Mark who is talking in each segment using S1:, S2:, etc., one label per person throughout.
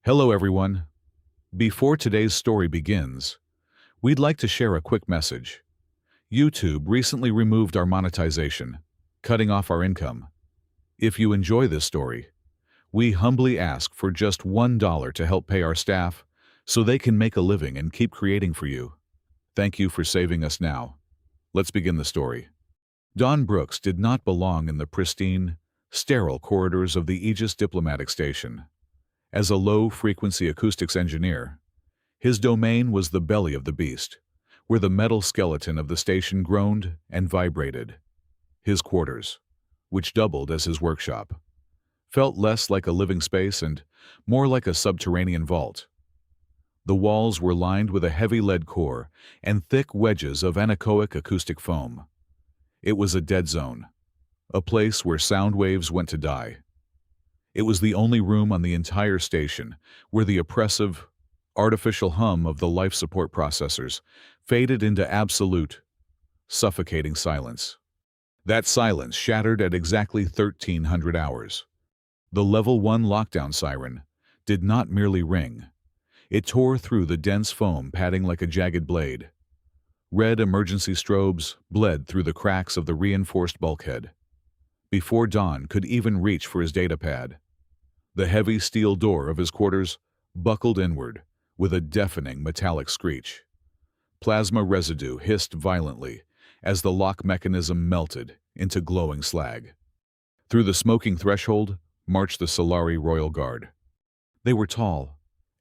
S1: Hello, everyone. Before today's story begins, we'd like to share a quick message. YouTube recently removed our monetization, cutting off our income. If you enjoy this story, we humbly ask for just $1 to help pay our staff so they can make a living and keep creating for you. Thank you for saving us now. Let's begin the story. Don Brooks did not belong in the pristine, sterile corridors of the Aegis diplomatic station. As a low-frequency acoustics engineer, his domain was the belly of the beast, where the metal skeleton of the station groaned and vibrated. His quarters, which doubled as his workshop, felt less like a living space and more like a subterranean vault. The walls were lined with a heavy lead core and thick wedges of anechoic acoustic foam. It was a dead zone, a place where sound waves went to die. It was the only room on the entire station where the oppressive, artificial hum of the life support processors faded into absolute, suffocating silence. That silence shattered at exactly 1300 hours. The Level 1 lockdown siren did not merely ring. It tore through the dense foam padding like a jagged blade. Red emergency strobes bled through the cracks of the reinforced bulkhead. Before Don could even reach for his datapad, the heavy steel door of his quarters buckled inward with a deafening metallic screech. Plasma residue hissed violently as the lock mechanism melted into glowing slag. Through the smoking threshold marched the Solari Royal Guard. They were tall,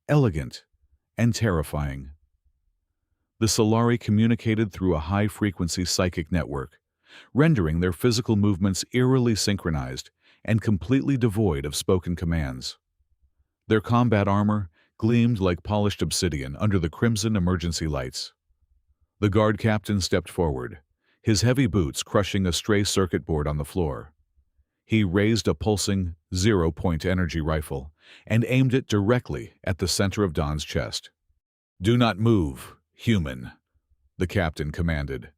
S1: elegant, and terrifying. The Solari communicated through a high-frequency psychic network, rendering their physical movements eerily synchronized and completely devoid of spoken commands. Their combat armor gleamed like polished obsidian under the crimson emergency lights. The guard captain stepped forward, his heavy boots crushing a stray circuit board on the floor. He raised a pulsing, zero-point energy rifle and aimed it directly at the center of Don's chest. "Do not move, human," the captain commanded.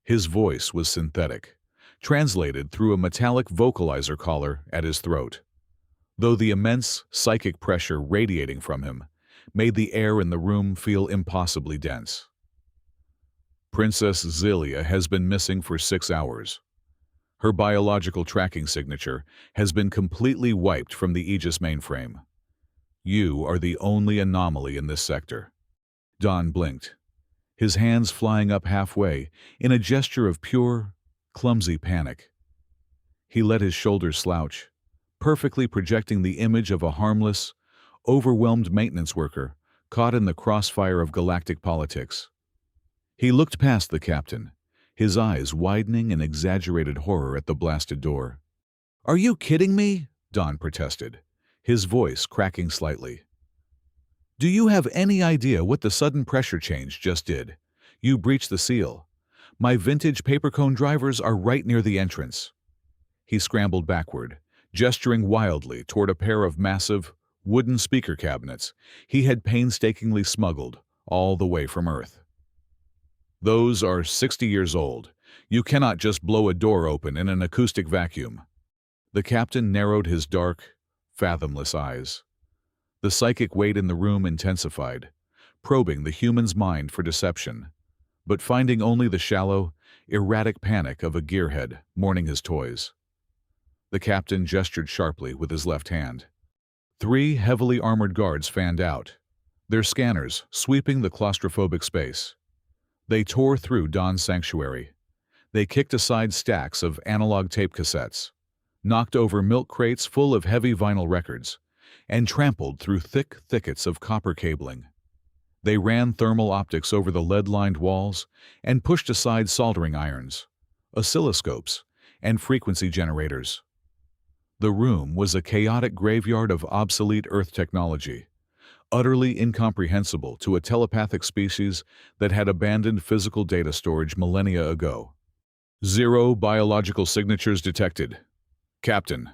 S1: His voice was synthetic, translated through a metallic vocalizer collar at his throat, though the immense psychic pressure radiating from him made the air in the room feel impossibly dense. "Princess Zelia has been missing for 6 hours. Her biological tracking signature has been completely wiped from the Aegis mainframe. You are the only anomaly in this sector." Don blinked, his hands flying up halfway in a gesture of pure, clumsy panic. He let his shoulders slouch, perfectly projecting the image of a harmless, overwhelmed maintenance worker caught in the crossfire of galactic politics. He looked past the captain, his eyes widening in exaggerated horror at the blasted door. "Are you kidding me?" Don protested, his voice cracking slightly. "Do you have any idea what the sudden pressure change just did? You breached the seal. My vintage paper cone drivers are right near the entrance." He scrambled backward, gesturing wildly toward a pair of massive, wooden speaker cabinets he had painstakingly smuggled all the way from Earth. "Those are 60 years old. You cannot just blow a door open in an acoustic vacuum." The captain narrowed his dark, fathomless eyes. The psychic weight in the room intensified, probing the human's mind for deception, but finding only the shallow, erratic panic of a gearhead mourning his toys. The captain gestured sharply with his left hand. 3 heavily armored guards fanned out, their scanners sweeping the claustrophobic space. They tore through Don's sanctuary. They kicked aside stacks of analog tape cassettes, knocked over milk crates full of heavy vinyl records, and trampled through thick thickets of copper cabling. They ran thermal optics over the lead-lined walls and pushed aside soldering irons, oscilloscopes, and frequency generators. The room was a chaotic graveyard of obsolete Earth technology, utterly incomprehensible to a telepathic species that had abandoned physical data storage millennia ago. "0 biological signatures detected. Captain,"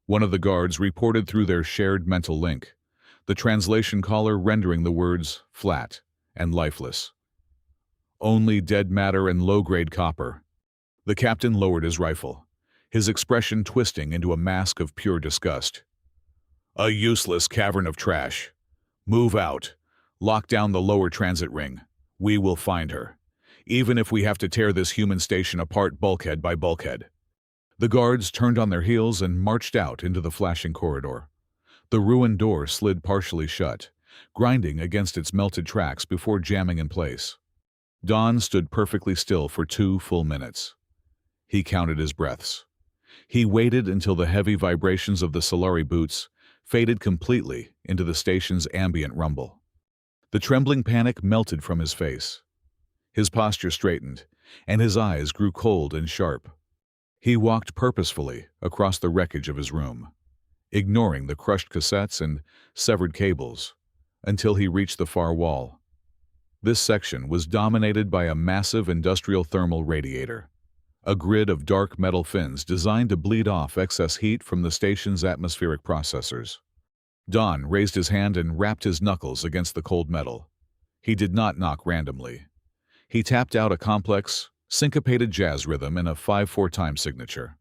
S1: one of the guards reported through their shared mental link, the translation caller rendering the words flat and lifeless. "Only dead matter and low-grade copper." The captain lowered his rifle, his expression twisting into a mask of pure disgust. A useless cavern of trash. Move out. Lock down the lower transit ring. We will find her. Even if we have to tear this human station apart bulkhead by bulkhead. The guards turned on their heels and marched out into the flashing corridor. The ruined door slid partially shut, grinding against its melted tracks before jamming in place. Don stood perfectly still for 2 full minutes. He counted his breaths. He waited until the heavy vibrations of the Solari boots faded completely into the station's ambient rumble. The trembling panic melted from his face. His posture straightened, and his eyes grew cold and sharp. He walked purposefully across the wreckage of his room, ignoring the crushed cassettes and severed cables, until he reached the far wall. This section was dominated by a massive industrial thermal radiator, a grid of dark metal fins designed to bleed off excess heat from the station's atmospheric processors. Don raised his hand and rapped his knuckles against the cold metal. He did not knock randomly. He tapped out a complex, syncopated jazz rhythm in a 5/4 time signature.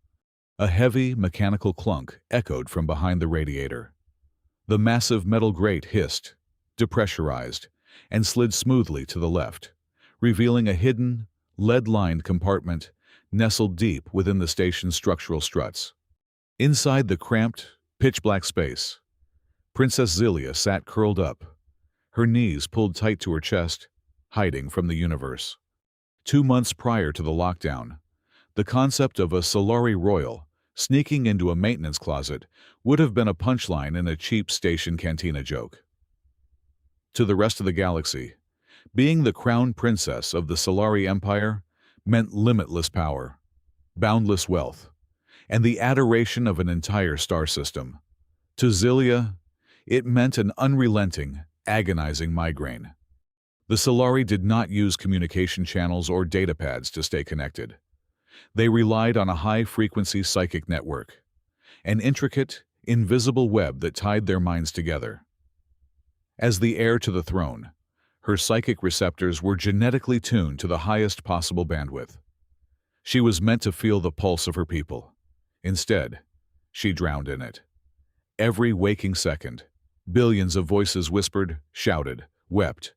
S1: A heavy, mechanical clunk echoed from behind the radiator. The massive metal grate hissed, depressurized, and slid smoothly to the left, revealing a hidden, lead-lined compartment nestled deep within the station's structural struts. Inside the cramped, pitch-black space, Princess Zelia sat curled up, her knees pulled tight to her chest, hiding from the universe. 2 months prior to the lockdown, the concept of a Solari royal sneaking into a maintenance closet would have been a punchline in a cheap station cantina joke. To the rest of the galaxy, being the crown princess of the Solari Empire meant limitless power, boundless wealth, and the adoration of an entire star system. To Zelia, it meant an unrelenting, agonizing migraine. The Solari did not use communication channels or datapads to stay connected. They relied on a high-frequency psychic network, an intricate, invisible web that tied their minds together. As the heir to the throne, her psychic receptors were genetically tuned to the highest possible bandwidth. She was meant to feel the pulse of her people. Instead, she drowned in it. Every waking second, billions of voices whispered, shouted, wept,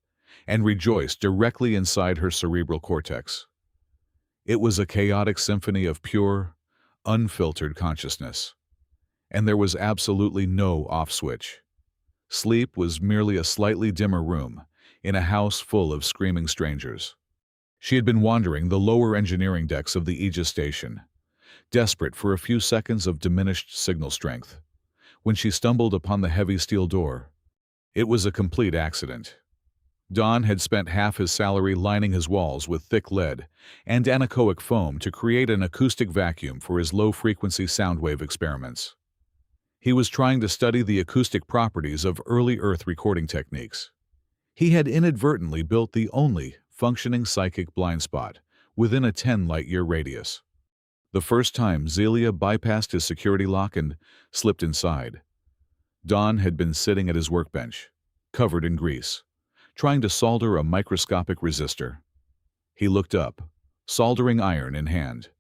S1: and rejoiced directly inside her cerebral cortex. It was a chaotic symphony of pure, unfiltered consciousness. And there was absolutely no off switch. Sleep was merely a slightly dimmer room in a house full of screaming strangers. She had been wandering the lower engineering decks of the Aegis station, desperate for a few seconds of diminished signal strength, when she stumbled upon the heavy steel door. It was a complete accident. Don had spent half his salary lining his walls with thick lead and anechoic foam to create an acoustic vacuum for his low-frequency sound wave experiments. He was trying to study the acoustic properties of early Earth recording techniques. He had inadvertently built the only functioning psychic blind spot within a 10-light-year radius. The first time Zelia bypassed his security lock and slipped inside, Don had been sitting at his workbench, covered in grease, trying to solder a microscopic resistor. He looked up, soldering iron in hand,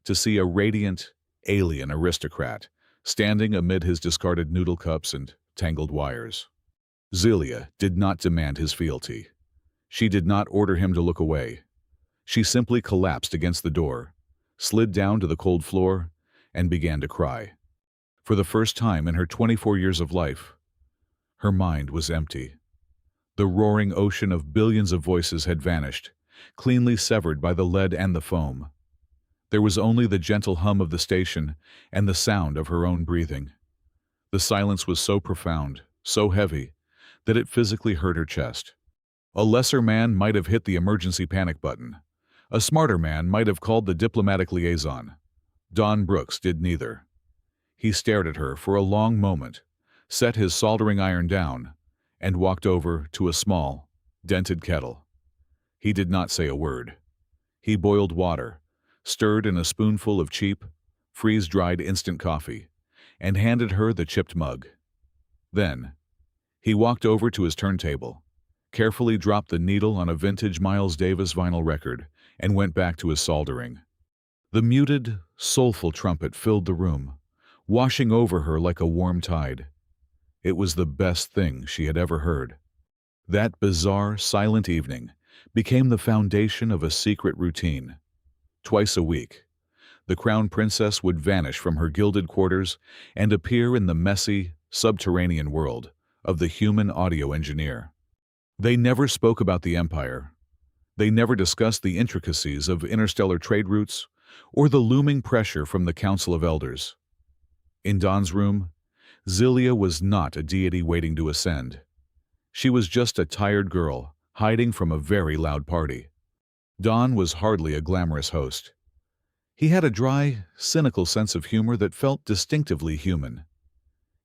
S1: to see a radiant, alien aristocrat standing amid his discarded noodle cups and tangled wires. Zelia did not demand his fealty. She did not order him to look away. She simply collapsed against the door, slid down to the cold floor, and began to cry. For the first time in her 24 years of life, her mind was empty. The roaring ocean of billions of voices had vanished, cleanly severed by the lead and the foam. There was only the gentle hum of the station and the sound of her own breathing. The silence was so profound, so heavy, that it physically hurt her chest. A lesser man might have hit the emergency panic button. A smarter man might have called the diplomatic liaison. Don Brooks did neither. He stared at her for a long moment, set his soldering iron down, and walked over to a small, dented kettle. He did not say a word. He boiled water, stirred in a spoonful of cheap, freeze-dried instant coffee, and handed her the chipped mug. Then, he walked over to his turntable, carefully dropped the needle on a vintage Miles Davis vinyl record, and went back to his soldering. The muted, soulful trumpet filled the room, washing over her like a warm tide. It was the best thing she had ever heard. That bizarre, silent evening became the foundation of a secret routine. Twice a week, the crown princess would vanish from her gilded quarters and appear in the messy, subterranean world of the human audio engineer. They never spoke about the empire. They never discussed the intricacies of interstellar trade routes or the looming pressure from the Council of Elders. In Dawn's room, Zilia was not a deity waiting to ascend. She was just a tired girl hiding from a very loud party. Dawn was hardly a glamorous host. He had a dry, cynical sense of humor that felt distinctively human.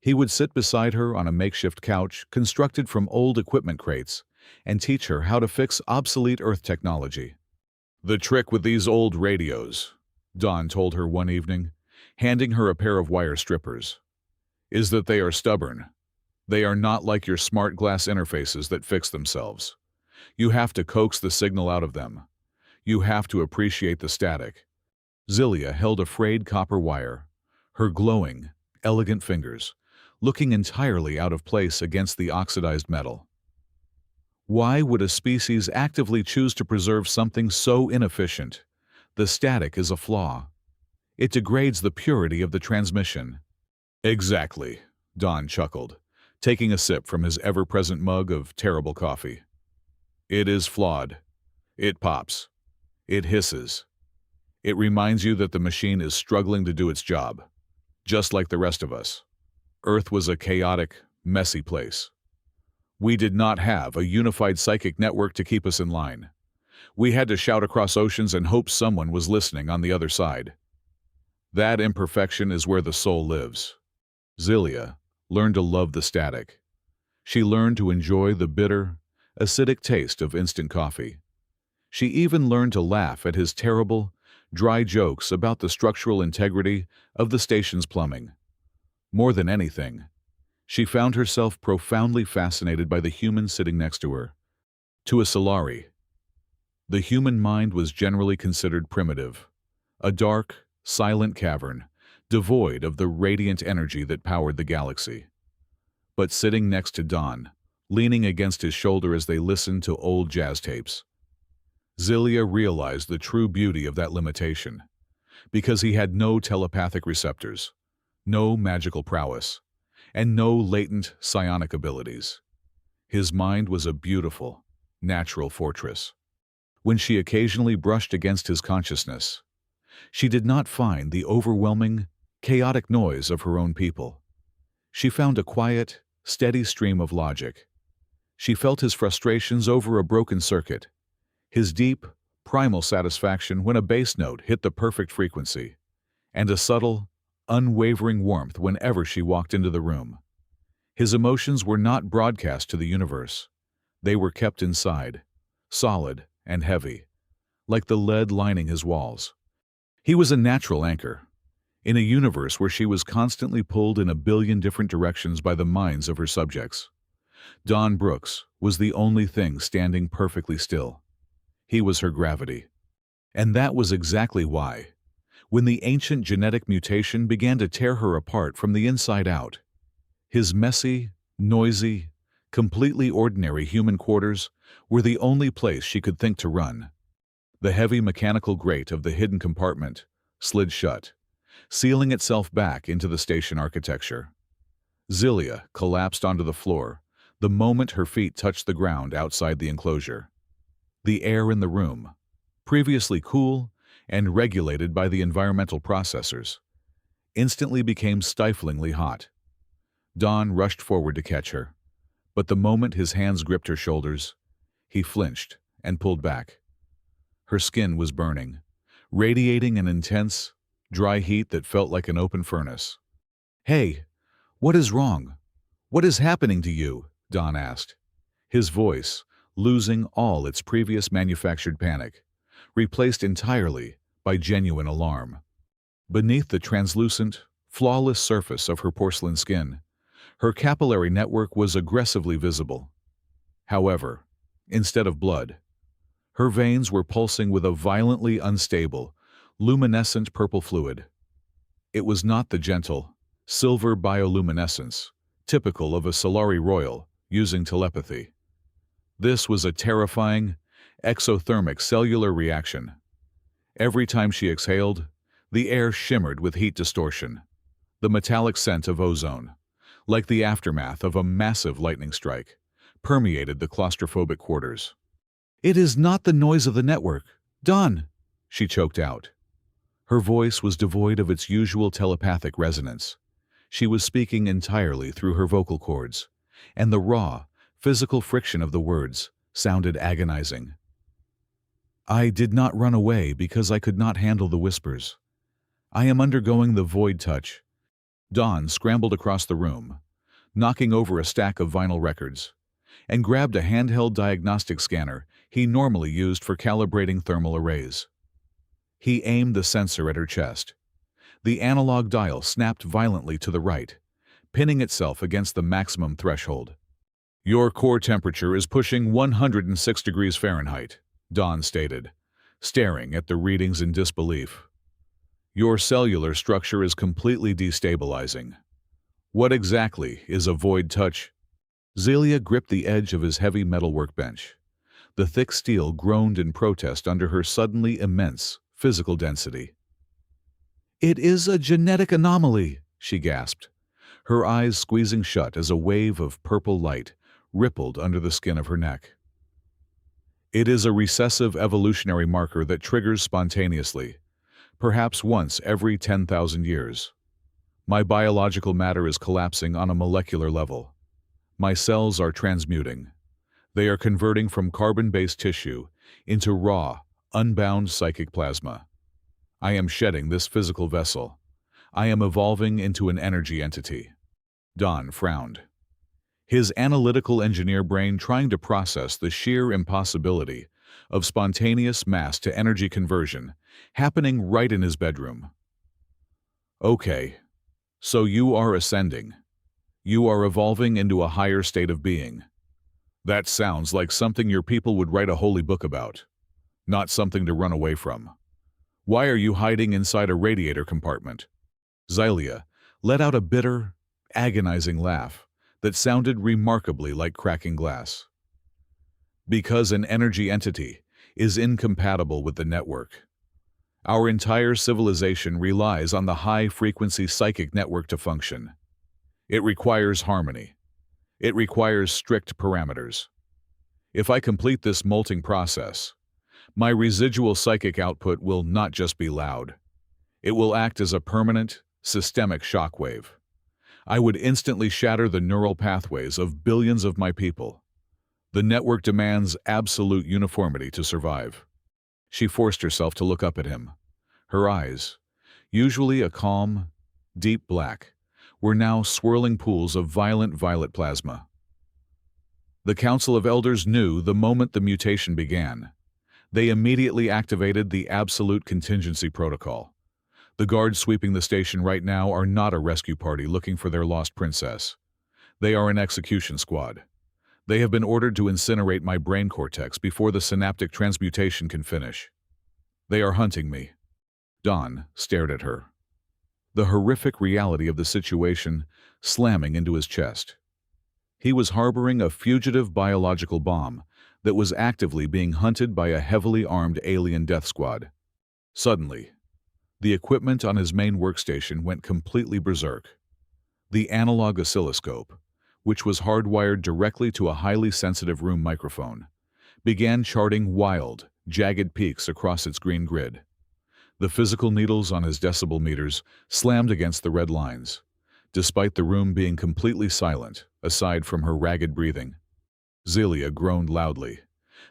S1: He would sit beside her on a makeshift couch constructed from old equipment crates and teach her how to fix obsolete Earth technology. "The trick with these old radios," Dawn told her one evening, handing her a pair of wire strippers, "is that they are stubborn. They are not like your smart glass interfaces that fix themselves. You have to coax the signal out of them. You have to appreciate the static." Zilia held a frayed copper wire, her glowing, elegant fingers looking entirely out of place against the oxidized metal. Why would a species actively choose to preserve something so inefficient? The static is a flaw. It degrades the purity of the transmission. "Exactly," Don chuckled, taking a sip from his ever-present mug of terrible coffee. "It is flawed. It pops. It hisses. It reminds you that the machine is struggling to do its job, just like the rest of us. Earth was a chaotic, messy place. We did not have a unified psychic network to keep us in line. We had to shout across oceans and hope someone was listening on the other side. That imperfection is where the soul lives." Zilia learned to love the static. She learned to enjoy the bitter, acidic taste of instant coffee. She even learned to laugh at his terrible, dry jokes about the structural integrity of the station's plumbing. More than anything, she found herself profoundly fascinated by the human sitting next to her. To a Solari, the human mind was generally considered primitive, a dark, silent cavern, devoid of the radiant energy that powered the galaxy. But sitting next to Don, leaning against his shoulder as they listened to old jazz tapes, Zilia realized the true beauty of that limitation, because he had no telepathic receptors, no magical prowess, and no latent psionic abilities. His mind was a beautiful, natural fortress. When she occasionally brushed against his consciousness, she did not find the overwhelming, chaotic noise of her own people. She found a quiet, steady stream of logic. She felt his frustrations over a broken circuit, his deep, primal satisfaction when a bass note hit the perfect frequency, and a subtle, unwavering warmth whenever she walked into the room. His emotions were not broadcast to the universe. They were kept inside, solid and heavy, like the lead lining his walls. He was a natural anchor, in a universe where she was constantly pulled in a billion different directions by the minds of her subjects. Don Brooks was the only thing standing perfectly still. He was her gravity. And that was exactly why, when the ancient genetic mutation began to tear her apart from the inside out, his messy, noisy, completely ordinary human quarters were the only place she could think to run. The heavy mechanical grate of the hidden compartment slid shut, sealing itself back into the station architecture. Zilia collapsed onto the floor the moment her feet touched the ground outside the enclosure. The air in the room, previously cool and regulated by the environmental processors, instantly became stiflingly hot. Don rushed forward to catch her, but the moment his hands gripped her shoulders, he flinched and pulled back. Her skin was burning, radiating an intense, dry heat that felt like an open furnace. "Hey, what is wrong? What is happening to you?" Don asked, his voice losing all its previous manufactured panic, replaced entirely by genuine alarm. Beneath the translucent, flawless surface of her porcelain skin, her capillary network was aggressively visible. However, instead of blood, her veins were pulsing with a violently unstable, luminescent purple fluid. It was not the gentle, silver bioluminescence typical of a Solari royal using telepathy. This was a terrifying, exothermic cellular reaction. Every time she exhaled, the air shimmered with heat distortion, the metallic scent of ozone, like the aftermath of a massive lightning strike, permeated the claustrophobic quarters. "It is not the noise of the network. Done," she choked out. Her voice was devoid of its usual telepathic resonance. She was speaking entirely through her vocal cords, and the raw, physical friction of the words sounded agonizing. "I did not run away because I could not handle the whispers. I am undergoing the void touch." Don scrambled across the room, knocking over a stack of vinyl records, and grabbed a handheld diagnostic scanner he normally used for calibrating thermal arrays. He aimed the sensor at her chest. The analog dial snapped violently to the right, pinning itself against the maximum threshold. "Your core temperature is pushing 106 degrees Fahrenheit, Don stated, staring at the readings in disbelief. "Your cellular structure is completely destabilizing." "What exactly is a void touch?" Zelia gripped the edge of his heavy metal workbench. The thick steel groaned in protest under her suddenly immense physical density. "It is a genetic anomaly," she gasped, her eyes squeezing shut as a wave of purple light rippled under the skin of her neck. "It is a recessive evolutionary marker that triggers spontaneously, perhaps once every 10,000 years. My biological matter is collapsing on a molecular level. My cells are transmuting. They are converting from carbon-based tissue into raw, unbound psychic plasma. I am shedding this physical vessel. I am evolving into an energy entity." Don frowned, his analytical engineer brain trying to process the sheer impossibility of spontaneous mass-to-energy conversion happening right in his bedroom. "Okay, so you are ascending. You are evolving into a higher state of being. That sounds like something your people would write a holy book about, not something to run away from. Why are you hiding inside a radiator compartment?" Zelia let out a bitter, agonizing laugh that sounded remarkably like cracking glass. "Because an energy entity is incompatible with the network. Our entire civilization relies on the high-frequency psychic network to function. It requires harmony. It requires strict parameters. If I complete this molting process, my residual psychic output will not just be loud. It will act as a permanent, systemic shockwave. I would instantly shatter the neural pathways of billions of my people. The network demands absolute uniformity to survive." She forced herself to look up at him. Her eyes, usually a calm, deep black, were now swirling pools of violent violet plasma. The Council of Elders knew the moment the mutation began. They immediately activated the Absolute Contingency Protocol. The guards sweeping the station right now are not a rescue party looking for their lost princess. They are an execution squad. They have been ordered to incinerate my brain cortex before the synaptic transmutation can finish. They are hunting me." Don stared at her, the horrific reality of the situation slamming into his chest. He was harboring a fugitive biological bomb that was actively being hunted by a heavily armed alien death squad. Suddenly, the equipment on his main workstation went completely berserk. The analog oscilloscope, which was hardwired directly to a highly sensitive room microphone, began charting wild, jagged peaks across its green grid. The physical needles on his decibel meters slammed against the red lines, despite the room being completely silent, aside from her ragged breathing. Zelia groaned loudly,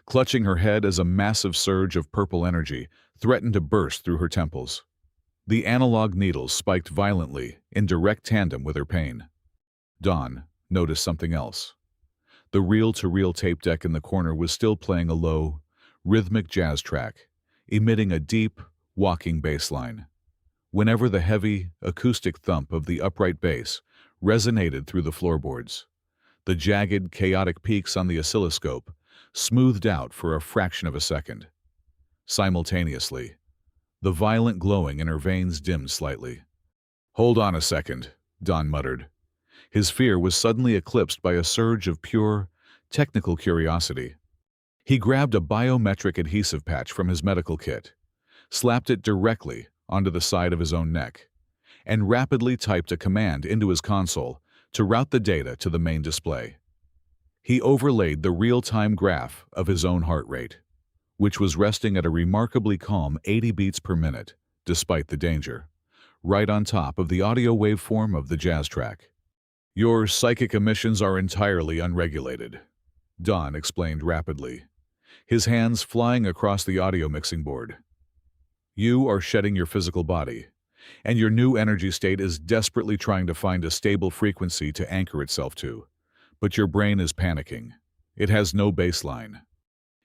S1: clutching her head as a massive surge of purple energy threatened to burst through her temples. The analog needles spiked violently in direct tandem with her pain. Don noticed something else. The reel-to-reel tape deck in the corner was still playing a low, rhythmic jazz track, emitting a deep, walking bass line. Whenever the heavy, acoustic thump of the upright bass resonated through the floorboards, the jagged, chaotic peaks on the oscilloscope smoothed out for a fraction of a second. Simultaneously, the violent glowing in her veins dimmed slightly. "Hold on a second," Don muttered, His fear was suddenly eclipsed by a surge of pure, technical curiosity. He grabbed a biometric adhesive patch from his medical kit, slapped it directly onto the side of his own neck, and rapidly typed a command into his console to route the data to the main display. He overlaid the real-time graph of his own heart rate, which was resting at a remarkably calm 80 beats per minute, despite the danger, right on top of the audio waveform of the jazz track. "Your psychic emissions are entirely unregulated," Don explained rapidly, his hands flying across the audio mixing board. "You are shedding your physical body, and your new energy state is desperately trying to find a stable frequency to anchor itself to. But your brain is panicking. It has no baseline."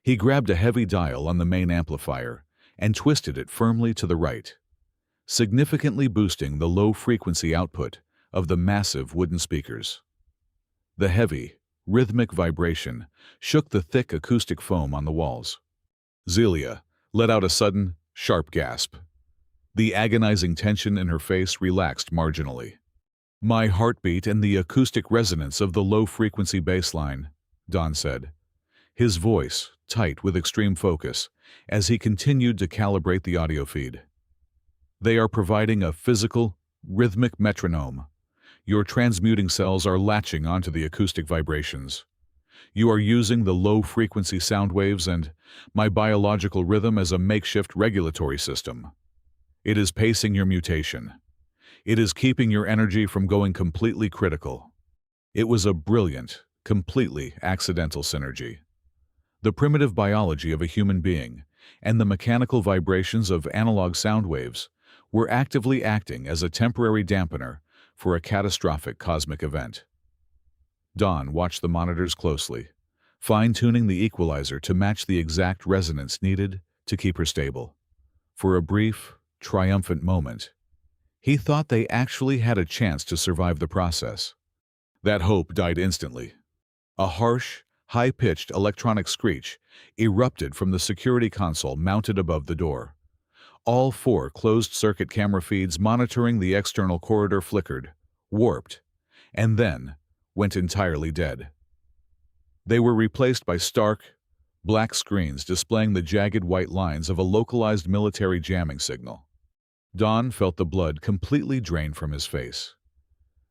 S1: He grabbed a heavy dial on the main amplifier and twisted it firmly to the right, significantly boosting the low-frequency output of the massive wooden speakers. The heavy, rhythmic vibration shook the thick acoustic foam on the walls. Zelia let out a sudden, sharp gasp. The agonizing tension in her face relaxed marginally. "My heartbeat and the acoustic resonance of the low-frequency baseline," Don said, his voice tight with extreme focus as he continued to calibrate the audio feed. "They are providing a physical, rhythmic metronome. Your transmuting cells are latching onto the acoustic vibrations. You are using the low-frequency sound waves and my biological rhythm as a makeshift regulatory system. It is pacing your mutation. It is keeping your energy from going completely critical." It was a brilliant, completely accidental synergy. The primitive biology of a human being and the mechanical vibrations of analog sound waves were actively acting as a temporary dampener for a catastrophic cosmic event. Dawn watched the monitors closely, fine-tuning the equalizer to match the exact resonance needed to keep her stable. For a brief, triumphant moment, he thought they actually had a chance to survive the process. That hope died instantly. A harsh, high-pitched electronic screech erupted from the security console mounted above the door. All 4 closed-circuit camera feeds monitoring the external corridor flickered, warped, and then went entirely dead. They were replaced by stark, black screens displaying the jagged white lines of a localized military jamming signal. Don felt the blood completely drain from his face.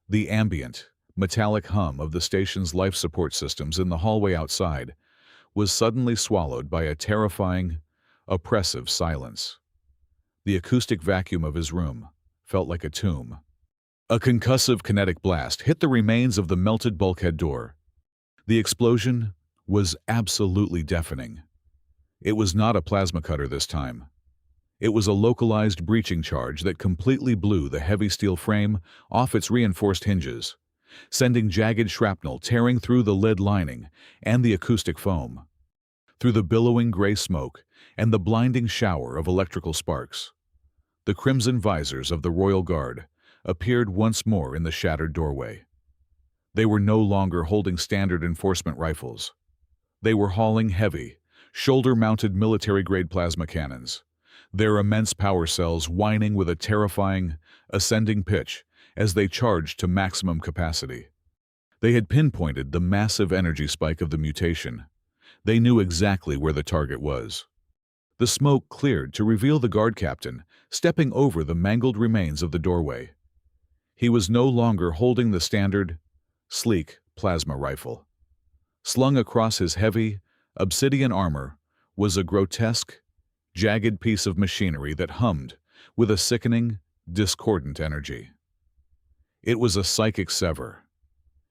S1: The ambient, metallic hum of the station's life support systems in the hallway outside was suddenly swallowed by a terrifying, oppressive silence. The acoustic vacuum of his room felt like a tomb. A concussive kinetic blast hit the remains of the melted bulkhead door. The explosion was absolutely deafening. It was not a plasma cutter this time. It was a localized breaching charge that completely blew the heavy steel frame off its reinforced hinges, sending jagged shrapnel tearing through the lead lining and the acoustic foam. Through the billowing gray smoke and the blinding shower of electrical sparks, the crimson visors of the Royal Guard appeared once more in the shattered doorway. They were no longer holding standard enforcement rifles. They were hauling heavy, shoulder-mounted military-grade plasma cannons, their immense power cells whining with a terrifying, ascending pitch as they charged to maximum capacity. They had pinpointed the massive energy spike of the mutation. They knew exactly where the target was. The smoke cleared to reveal the guard captain stepping over the mangled remains of the doorway. He was no longer holding the standard, sleek plasma rifle. Slung across his heavy, obsidian armor was a grotesque, jagged piece of machinery that hummed with a sickening, discordant energy. It was a psychic sever.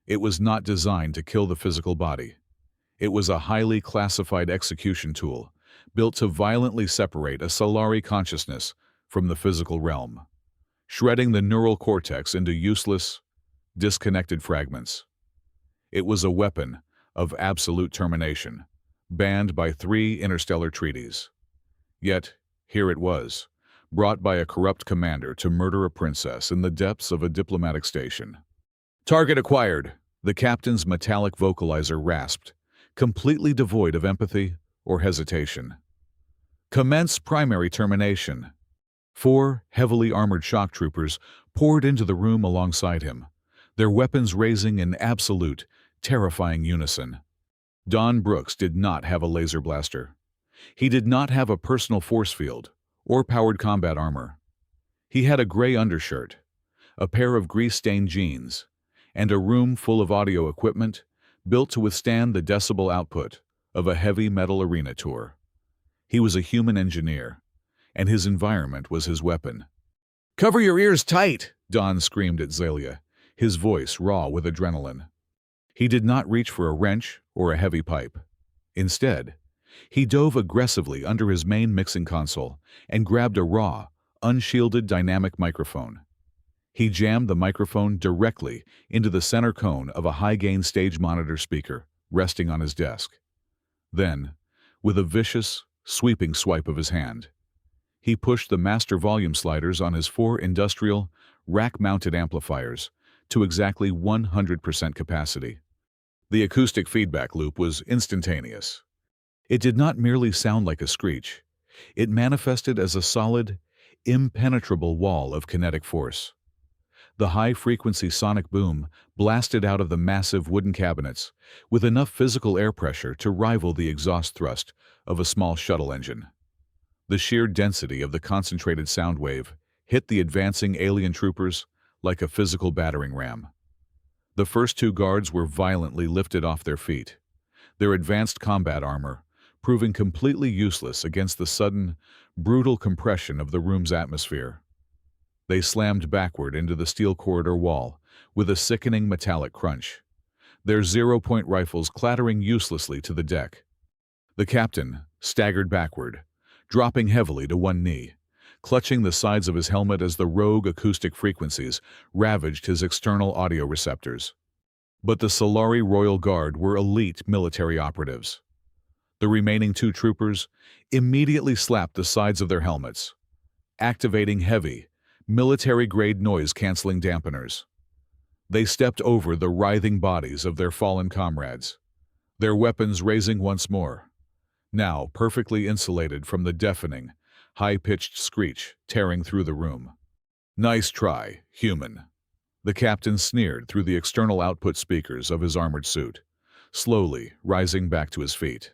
S1: It was not designed to kill the physical body. It was a highly classified execution tool built to violently separate a Solari consciousness from the physical realm, shredding the neural cortex into useless, disconnected fragments. It was a weapon of absolute termination, banned by 3 interstellar treaties. Yet, here it was, brought by a corrupt commander to murder a princess in the depths of a diplomatic station. "Target acquired," the captain's metallic vocalizer rasped, completely devoid of empathy or hesitation. "Commence primary termination." 4 heavily armored shock troopers poured into the room alongside him, their weapons raising in absolute, terrifying unison. Don Brooks did not have a laser blaster. He did not have a personal force field or powered combat armor. He had a gray undershirt, a pair of grease-stained jeans, and a room full of audio equipment built to withstand the decibel output of a heavy metal arena tour. He was a human engineer, and his environment was his weapon. "Cover your ears tight!" Don screamed at Zalia, his voice raw with adrenaline. He did not reach for a wrench or a heavy pipe. Instead, he dove aggressively under his main mixing console and grabbed a raw, unshielded dynamic microphone. He jammed the microphone directly into the center cone of a high-gain stage monitor speaker resting on his desk. Then, with a vicious, sweeping swipe of his hand, he pushed the master volume sliders on his 4 industrial, rack-mounted amplifiers to exactly 100% capacity. The acoustic feedback loop was instantaneous. It did not merely sound like a screech. It manifested as a solid, impenetrable wall of kinetic force. The high-frequency sonic boom blasted out of the massive wooden cabinets with enough physical air pressure to rival the exhaust thrust of a small shuttle engine. The sheer density of the concentrated sound wave hit the advancing alien troopers like a physical battering ram. The first 2 guards were violently lifted off their feet, their advanced combat armor proving completely useless against the sudden, brutal compression of the room's atmosphere. They slammed backward into the steel corridor wall with a sickening metallic crunch, their zero-point rifles clattering uselessly to the deck. The captain staggered backward, dropping heavily to one knee, clutching the sides of his helmet as the rogue acoustic frequencies ravaged his external audio receptors. But the Solari Royal Guard were elite military operatives. The remaining 2 troopers immediately slapped the sides of their helmets, activating heavy, military-grade noise-canceling dampeners. They stepped over the writhing bodies of their fallen comrades, their weapons raising once more, now perfectly insulated from the deafening, high-pitched screech tearing through the room. "Nice try, human," the captain sneered through the external output speakers of his armored suit, slowly rising back to his feet.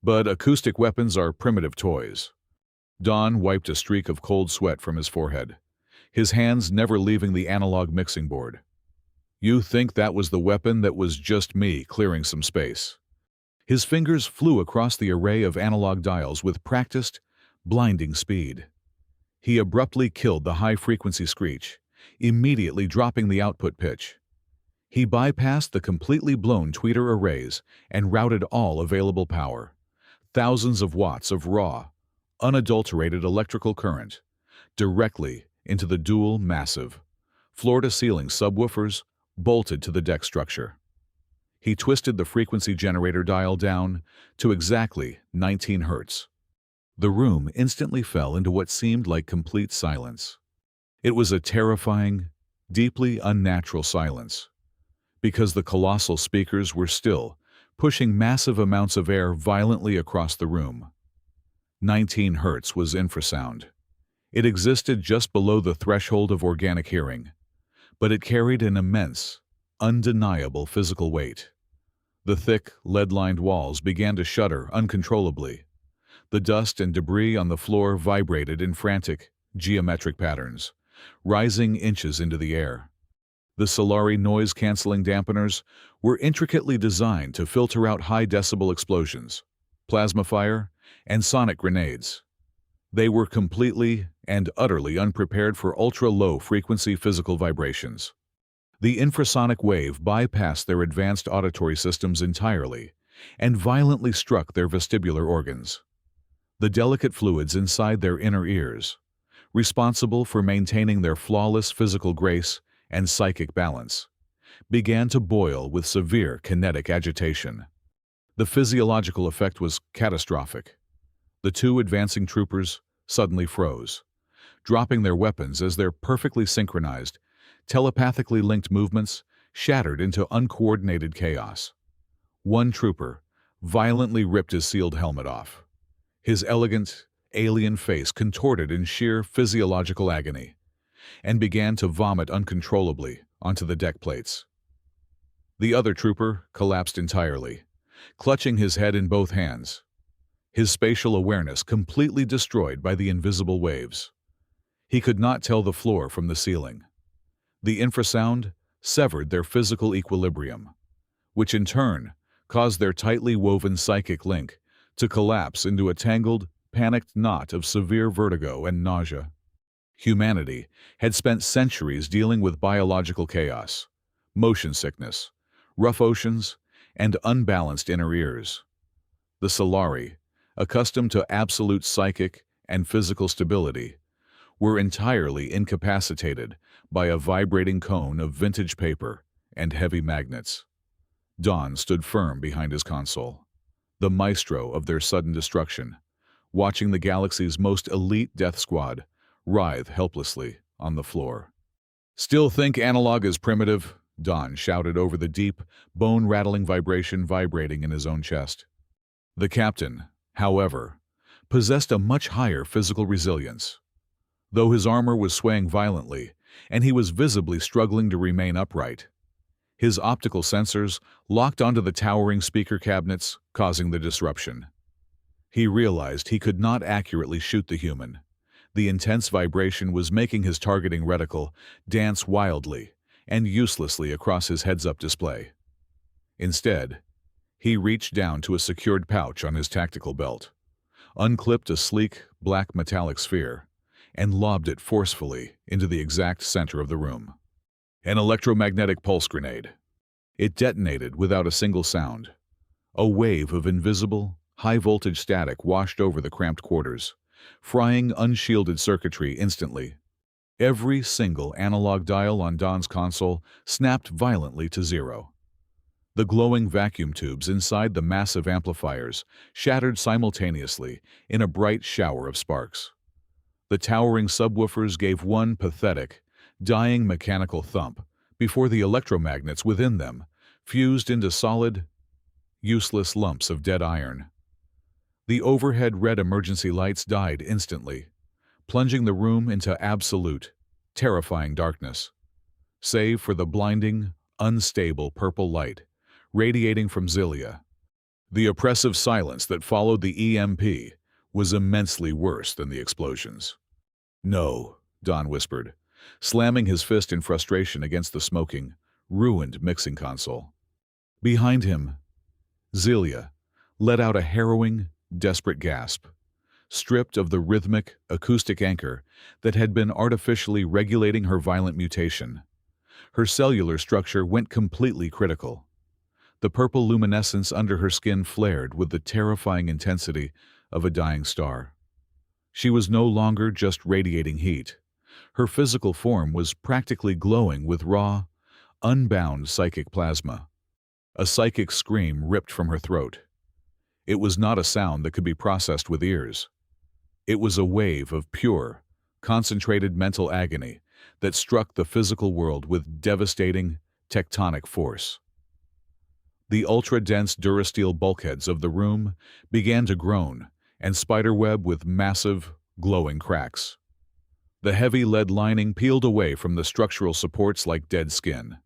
S1: But acoustic weapons are primitive toys. Don wiped a streak of cold sweat from his forehead, his hands never leaving the analog mixing board. "You think that was the weapon that was just me clearing some space?" His fingers flew across the array of analog dials with practiced, blinding speed. He abruptly killed the high-frequency screech, immediately dropping the output pitch. He bypassed the completely blown tweeter arrays and routed all available power, thousands of watts of raw, unadulterated electrical current, directly into the dual massive, floor-to-ceiling subwoofers bolted to the deck structure. He twisted the frequency generator dial down to exactly 19 hertz. The room instantly fell into what seemed like complete silence. It was a terrifying, deeply unnatural silence, because the colossal speakers were still pushing massive amounts of air violently across the room. 19 hertz was infrasound. It existed just below the threshold of organic hearing, but it carried an immense, undeniable physical weight. The thick, lead-lined walls began to shudder uncontrollably. The dust and debris on the floor vibrated in frantic, geometric patterns, rising inches into the air. The Solari noise-canceling dampeners were intricately designed to filter out high-decibel explosions, plasma fire, and sonic grenades. They were completely and utterly unprepared for ultra-low frequency physical vibrations. The infrasonic wave bypassed their advanced auditory systems entirely and violently struck their vestibular organs. The delicate fluids inside their inner ears, responsible for maintaining their flawless physical grace and psychic balance, began to boil with severe kinetic agitation. The physiological effect was catastrophic. The 2 advancing troopers suddenly froze, dropping their weapons as their perfectly synchronized, telepathically linked movements shattered into uncoordinated chaos. One trooper violently ripped his sealed helmet off, his elegant, alien face contorted in sheer physiological agony, and began to vomit uncontrollably onto the deck plates. The other trooper collapsed entirely, clutching his head in both hands, his spatial awareness completely destroyed by the invisible waves. He could not tell the floor from the ceiling. The infrasound severed their physical equilibrium, which in turn caused their tightly woven psychic link to collapse into a tangled, panicked knot of severe vertigo and nausea. Humanity had spent centuries dealing with biological chaos, motion sickness, rough oceans, and unbalanced inner ears. The Solari, accustomed to absolute psychic and physical stability, were entirely incapacitated by a vibrating cone of vintage paper and heavy magnets. Don stood firm behind his console, the maestro of their sudden destruction, watching the galaxy's most elite death squad writhe helplessly on the floor. "Still think analog is primitive?" Don shouted over the deep, bone-rattling vibration vibrating in his own chest. The captain, however, possessed a much higher physical resilience. Though his armor was swaying violently, and he was visibly struggling to remain upright, his optical sensors locked onto the towering speaker cabinets, causing the disruption. He realized he could not accurately shoot the human. The intense vibration was making his targeting reticle dance wildly and uselessly across his heads-up display. Instead, he reached down to a secured pouch on his tactical belt, unclipped a sleek, black metallic sphere, and lobbed it forcefully into the exact center of the room. An electromagnetic pulse grenade. It detonated without a single sound. A wave of invisible, high-voltage static washed over the cramped quarters, frying unshielded circuitry instantly. Every single analog dial on Don's console snapped violently to zero. The glowing vacuum tubes inside the massive amplifiers shattered simultaneously in a bright shower of sparks. The towering subwoofers gave one pathetic, dying mechanical thump before the electromagnets within them fused into solid, useless lumps of dead iron. The overhead red emergency lights died instantly, plunging the room into absolute, terrifying darkness, save for the blinding, unstable purple light radiating from Zilia. The oppressive silence that followed the EMP was immensely worse than the explosions. "No," Don whispered, slamming his fist in frustration against the smoking, ruined mixing console. Behind him, Zilia let out a harrowing, desperate gasp, stripped of the rhythmic, acoustic anchor that had been artificially regulating her violent mutation. Her cellular structure went completely critical. The purple luminescence under her skin flared with the terrifying intensity of a dying star. She was no longer just radiating heat. Her physical form was practically glowing with raw, unbound psychic plasma. A psychic scream ripped from her throat. It was not a sound that could be processed with ears. It was a wave of pure, concentrated mental agony that struck the physical world with devastating, tectonic force. The ultra-dense durasteel bulkheads of the room began to groan and spiderweb with massive, glowing cracks. The heavy lead lining peeled away from the structural supports like dead skin.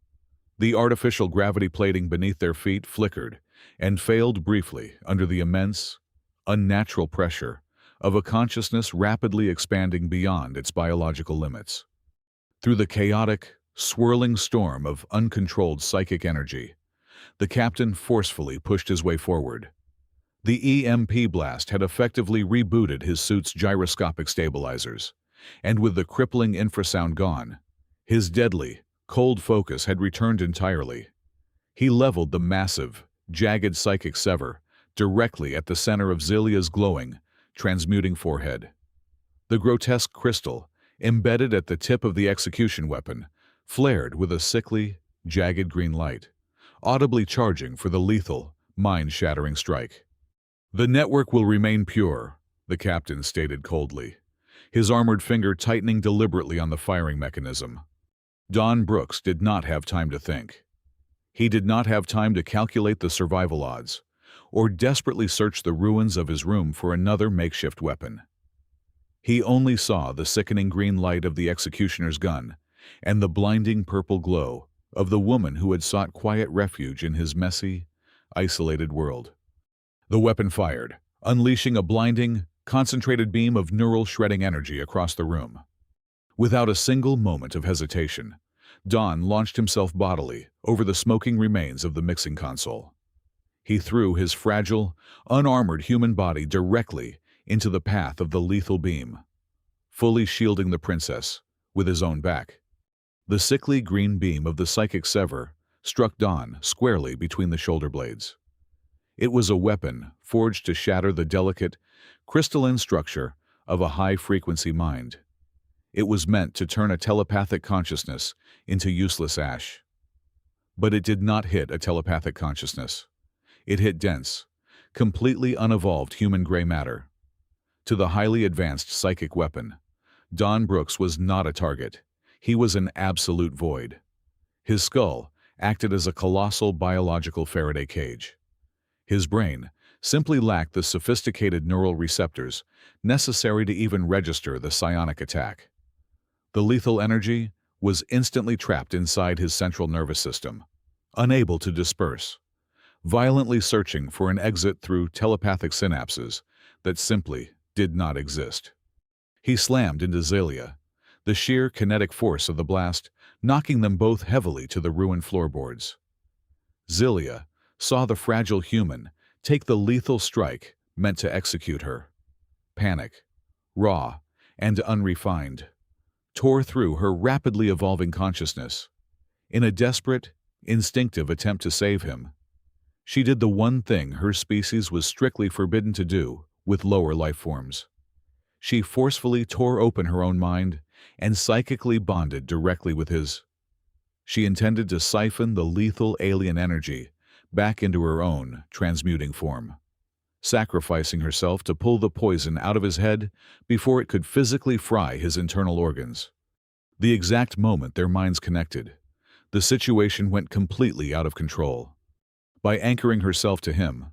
S1: The artificial gravity plating beneath their feet flickered and failed briefly under the immense, unnatural pressure of a consciousness rapidly expanding beyond its biological limits. Through the chaotic, swirling storm of uncontrolled psychic energy, the captain forcefully pushed his way forward. The EMP blast had effectively rebooted his suit's gyroscopic stabilizers, and with the crippling infrasound gone, his deadly, cold focus had returned entirely. He leveled the massive, jagged psychic sever directly at the center of Zilia's glowing, transmuting forehead. The grotesque crystal, embedded at the tip of the execution weapon, flared with a sickly, jagged green light, audibly charging for the lethal, mind-shattering strike. "The network will remain pure," the captain stated coldly, his armored finger tightening deliberately on the firing mechanism. Don Brooks did not have time to think. He did not have time to calculate the survival odds, or desperately search the ruins of his room for another makeshift weapon. He only saw the sickening green light of the executioner's gun and the blinding purple glow of the woman who had sought quiet refuge in his messy, isolated world. The weapon fired, unleashing a blinding, concentrated beam of neural shredding energy across the room. Without a single moment of hesitation, Don launched himself bodily over the smoking remains of the mixing console. He threw his fragile, unarmored human body directly into the path of the lethal beam, fully shielding the princess with his own back. The sickly green beam of the psychic sever struck Don squarely between the shoulder blades. It was a weapon forged to shatter the delicate, crystalline structure of a high-frequency mind. It was meant to turn a telepathic consciousness into useless ash. But it did not hit a telepathic consciousness. It hit dense, completely unevolved human gray matter. To the highly advanced psychic weapon, Don Brooks was not a target. He was an absolute void. His skull acted as a colossal biological Faraday cage. His brain simply lacked the sophisticated neural receptors necessary to even register the psionic attack. The lethal energy was instantly trapped inside his central nervous system, unable to disperse, violently searching for an exit through telepathic synapses that simply did not exist. He slammed into Zelia, the sheer kinetic force of the blast knocking them both heavily to the ruined floorboards. Zelia saw the fragile human take the lethal strike meant to execute her. Panic, raw and unrefined, tore through her rapidly evolving consciousness. In a desperate, instinctive attempt to save him, she did the one thing her species was strictly forbidden to do with lower life forms. She forcefully tore open her own mind and psychically bonded directly with his. She intended to siphon the lethal alien energy back into her own transmuting form, sacrificing herself to pull the poison out of his head before it could physically fry his internal organs. The exact moment their minds connected, the situation went completely out of control. By anchoring herself to him,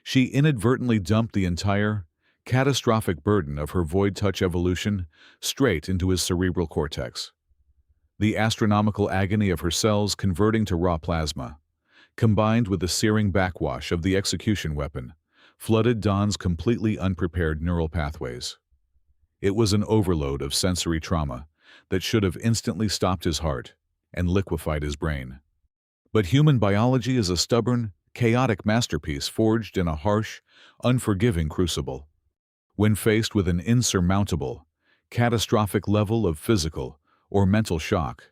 S1: she inadvertently dumped the entire, catastrophic burden of her void touch evolution straight into his cerebral cortex. The astronomical agony of her cells converting to raw plasma, combined with the searing backwash of the execution weapon, flooded Don's completely unprepared neural pathways. It was an overload of sensory trauma that should have instantly stopped his heart and liquefied his brain. But human biology is a stubborn, chaotic masterpiece forged in a harsh, unforgiving crucible. When faced with an insurmountable, catastrophic level of physical or mental shock,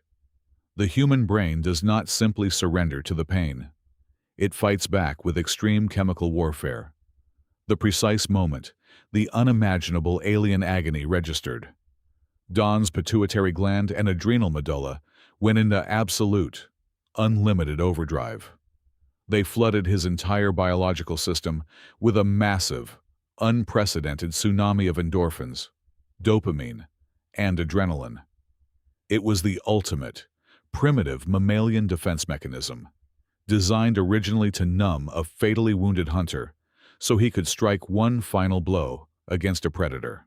S1: the human brain does not simply surrender to the pain. It fights back with extreme chemical warfare. The precise moment the unimaginable alien agony registered, Don's pituitary gland and adrenal medulla went into absolute, unlimited overdrive. They flooded his entire biological system with a massive, unprecedented tsunami of endorphins, dopamine, and adrenaline. It was the ultimate, primitive mammalian defense mechanism, designed originally to numb a fatally wounded hunter so he could strike one final blow against a predator.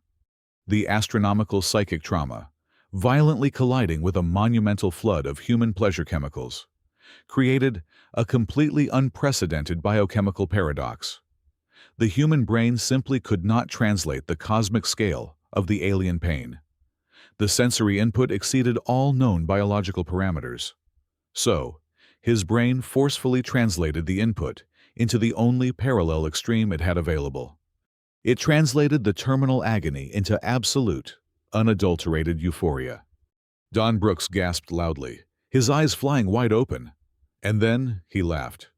S1: The astronomical psychic trauma, violently colliding with a monumental flood of human pleasure chemicals, created a completely unprecedented biochemical paradox. The human brain simply could not translate the cosmic scale of the alien pain. The sensory input exceeded all known biological parameters. So, his brain forcefully translated the input into the only parallel extreme it had available. It translated the terminal agony into absolute, unadulterated euphoria. Don Brooks gasped loudly, his eyes flying wide open. And then he laughed.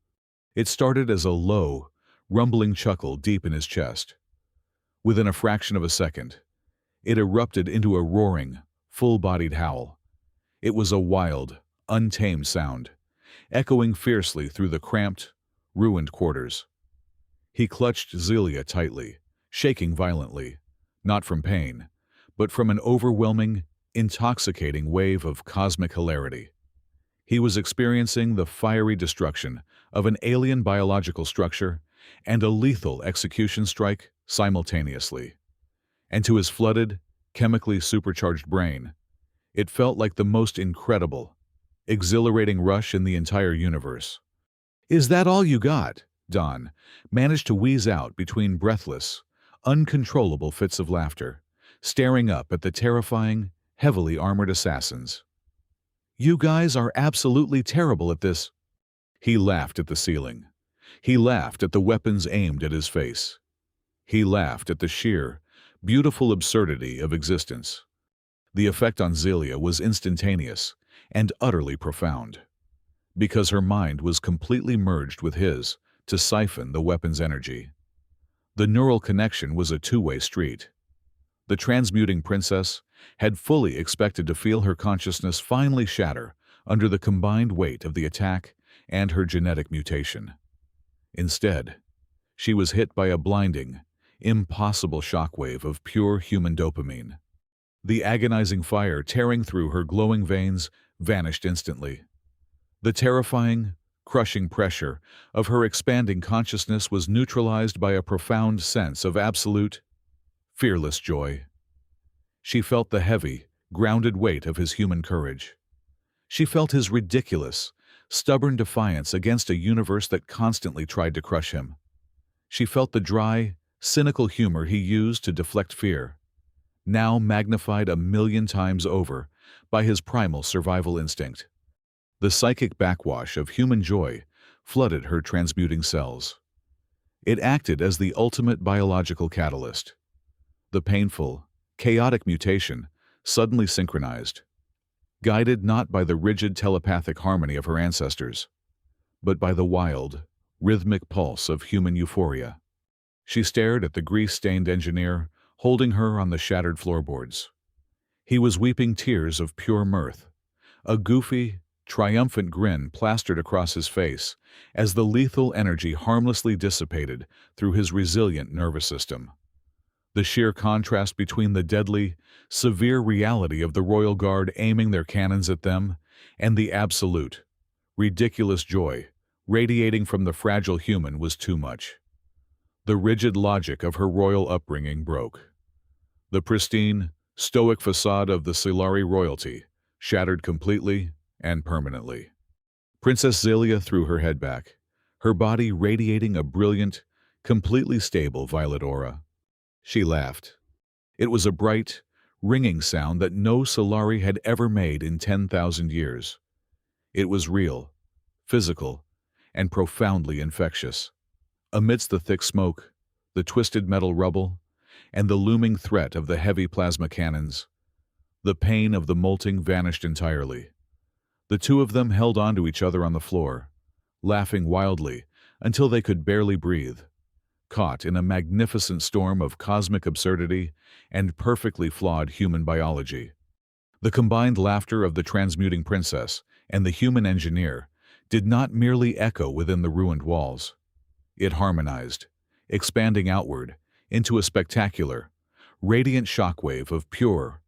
S1: It started as a low, rumbling chuckle deep in his chest. Within a fraction of a second, it erupted into a roaring, full-bodied howl. It was a wild, untamed sound, echoing fiercely through the cramped, ruined quarters. He clutched Zelia tightly, shaking violently, not from pain, but from an overwhelming, intoxicating wave of cosmic hilarity. He was experiencing the fiery destruction of an alien biological structure and a lethal execution strike simultaneously. And to his flooded, chemically supercharged brain, It felt like the most incredible, exhilarating rush in the entire universe. "Is that all you got?" Dawn managed to wheeze out between breathless, uncontrollable fits of laughter, staring up at the terrifying, heavily armored assassins. "You guys are absolutely terrible at this." He laughed at the ceiling. He laughed at the weapons aimed at his face. He laughed at the sheer, beautiful absurdity of existence. The effect on Zelia was instantaneous and utterly profound, because her mind was completely merged with his to siphon the weapon's energy. The neural connection was a two-way street. The transmuting princess had fully expected to feel her consciousness finally shatter under the combined weight of the attack and her genetic mutation. Instead, she was hit by a blinding, impossible shockwave of pure human dopamine. The agonizing fire tearing through her glowing veins vanished instantly. The terrifying, crushing pressure of her expanding consciousness was neutralized by a profound sense of absolute, fearless joy. She felt the heavy, grounded weight of his human courage. She felt his ridiculous, stubborn defiance against a universe that constantly tried to crush him. She felt the dry, cynical humor he used to deflect fear, now magnified 1,000,000 times over by his primal survival instinct. The psychic backwash of human joy flooded her transmuting cells. It acted as the ultimate biological catalyst. The painful, chaotic mutation suddenly synchronized, guided not by the rigid telepathic harmony of her ancestors, but by the wild, rhythmic pulse of human euphoria. She stared at the grease-stained engineer, holding her on the shattered floorboards. He was weeping tears of pure mirth, a goofy, triumphant grin plastered across his face as the lethal energy harmlessly dissipated through his resilient nervous system. The sheer contrast between the deadly, severe reality of the Royal Guard aiming their cannons at them and the absolute, ridiculous joy radiating from the fragile human was too much. The rigid logic of her royal upbringing broke. The pristine, stoic facade of the Silari royalty shattered completely and permanently. Princess Zelia threw her head back, her body radiating a brilliant, completely stable violet aura. She laughed. It was a bright, ringing sound that no Silari had ever made in 10,000 years. It was real, physical, and profoundly infectious. Amidst the thick smoke, the twisted metal rubble, and the looming threat of the heavy plasma cannons, the pain of the molting vanished entirely. The two of them held onto each other on the floor, laughing wildly until they could barely breathe, caught in a magnificent storm of cosmic absurdity and perfectly flawed human biology. The combined laughter of the transmuting princess and the human engineer did not merely echo within the ruined walls. It harmonized, expanding outward into a spectacular, radiant shockwave of pure,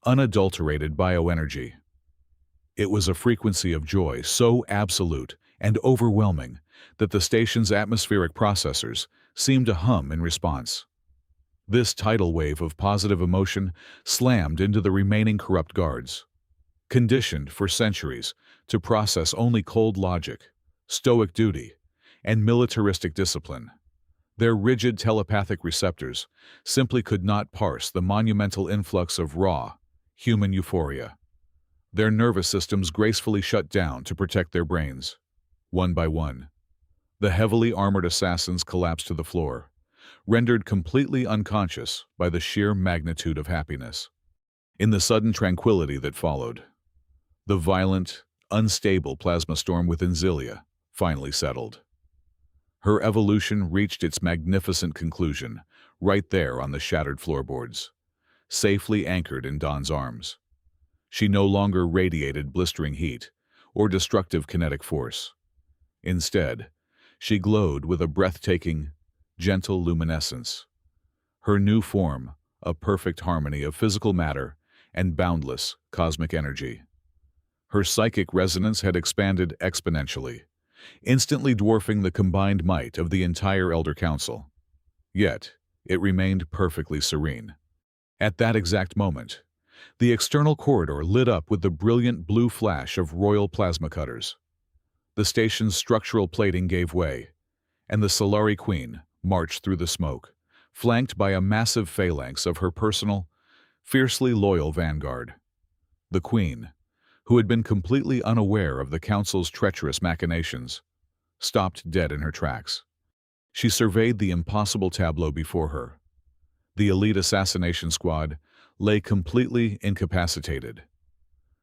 S1: unadulterated bioenergy. It was a frequency of joy so absolute and overwhelming that the station's atmospheric processors seemed to hum in response. This tidal wave of positive emotion slammed into the remaining corrupt guards, conditioned for centuries to process only cold logic, stoic duty, and militaristic discipline. Their rigid telepathic receptors simply could not parse the monumental influx of raw, human euphoria. Their nervous systems gracefully shut down to protect their brains. One by one, the heavily armored assassins collapsed to the floor, rendered completely unconscious by the sheer magnitude of happiness. In the sudden tranquility that followed, the violent, unstable plasma storm within Zelia finally settled. Her evolution reached its magnificent conclusion right there on the shattered floorboards, safely anchored in Dawn's arms. She no longer radiated blistering heat or destructive kinetic force. Instead, she glowed with a breathtaking, gentle luminescence. Her new form, a perfect harmony of physical matter and boundless cosmic energy. Her psychic resonance had expanded exponentially, instantly dwarfing the combined might of the entire Elder Council. Yet, it remained perfectly serene. At that exact moment, The external corridor lit up with the brilliant blue flash of royal plasma cutters. The station's structural plating gave way, and the Solari Queen marched through the smoke, flanked by a massive phalanx of her personal, fiercely loyal vanguard. The Queen, who had been completely unaware of the Council's treacherous machinations, stopped dead in her tracks. She surveyed the impossible tableau before her. The elite assassination squad lay completely incapacitated.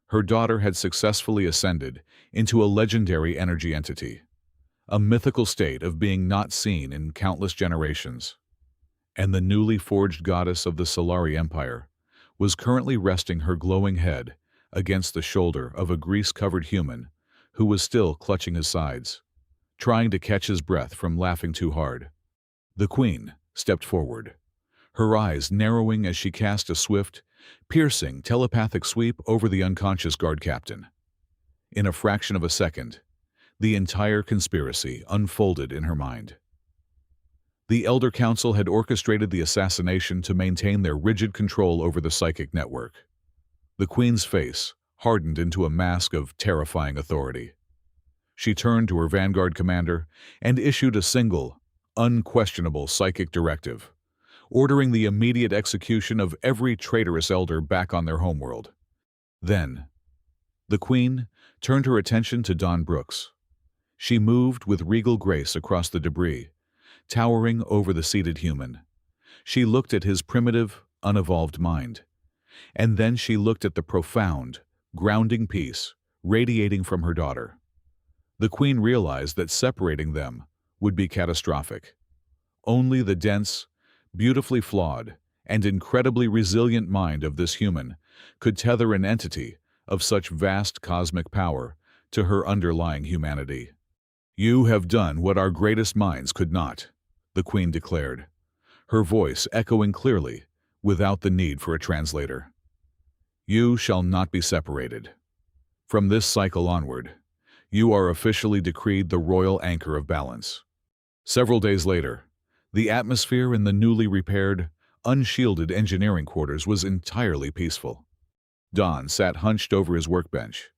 S1: Her daughter had successfully ascended into a legendary energy entity, a mythical state of being not seen in countless generations. And the newly forged goddess of the Solari Empire was currently resting her glowing head against the shoulder of a grease-covered human who was still clutching his sides, trying to catch his breath from laughing too hard. The Queen stepped forward, her eyes narrowing as she cast a swift, piercing telepathic sweep over the unconscious guard captain. In a fraction of a second, the entire conspiracy unfolded in her mind. The Elder Council had orchestrated the assassination to maintain their rigid control over the psychic network. The Queen's face hardened into a mask of terrifying authority. She turned to her vanguard commander and issued a single, unquestionable psychic directive, ordering the immediate execution of every traitorous elder back on their homeworld. Then, the Queen turned her attention to Don Brooks. She moved with regal grace across the debris, towering over the seated human. She looked at his primitive, unevolved mind, and then she looked at the profound, grounding peace radiating from her daughter. The Queen realized that separating them would be catastrophic. Only the dense, beautifully flawed, and incredibly resilient mind of this human could tether an entity of such vast cosmic power to her underlying humanity. "You have done what our greatest minds could not," the Queen declared, her voice echoing clearly without the need for a translator. "You shall not be separated. From this cycle onward, you are officially decreed the royal anchor of balance." Several days later, the atmosphere in the newly repaired, unshielded engineering quarters was entirely peaceful. Don sat hunched over his workbench,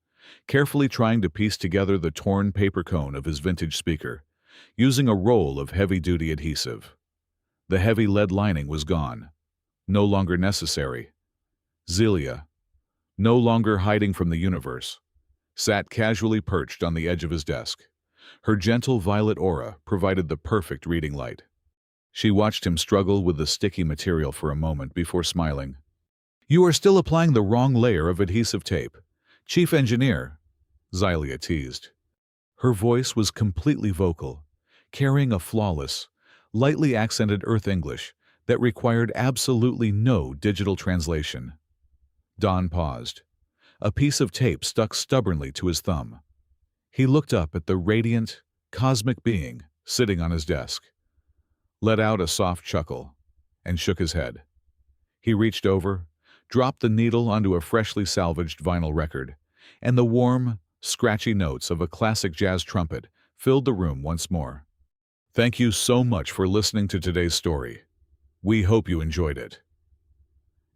S1: carefully trying to piece together the torn paper cone of his vintage speaker, using a roll of heavy-duty adhesive. The heavy lead lining was gone, no longer necessary. Zelia, no longer hiding from the universe, sat casually perched on the edge of his desk. Her gentle violet aura provided the perfect reading light. She watched him struggle with the sticky material for a moment before smiling. "You are still applying the wrong layer of adhesive tape, Chief Engineer," Zelia teased. Her voice was completely vocal, carrying a flawless, lightly accented Earth English that required absolutely no digital translation. Don paused, a piece of tape stuck stubbornly to his thumb. He looked up at the radiant, cosmic being sitting on his desk, let out a soft chuckle, and shook his head. He reached over, dropped the needle onto a freshly salvaged vinyl record, and the warm, scratchy notes of a classic jazz trumpet filled the room once more. Thank you so much for listening to today's story. We hope you enjoyed it.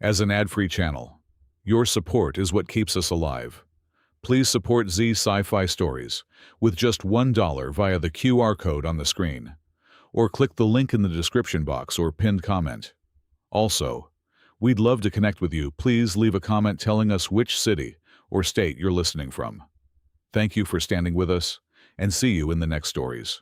S1: As an ad-free channel, your support is what keeps us alive. Please support Z Sci-Fi Stories with just $1 via the QR code on the screen, or click the link in the description box or pinned comment. Also, we'd love to connect with you. Please leave a comment telling us which city or state you're listening from. Thank you for standing with us, and see you in the next stories.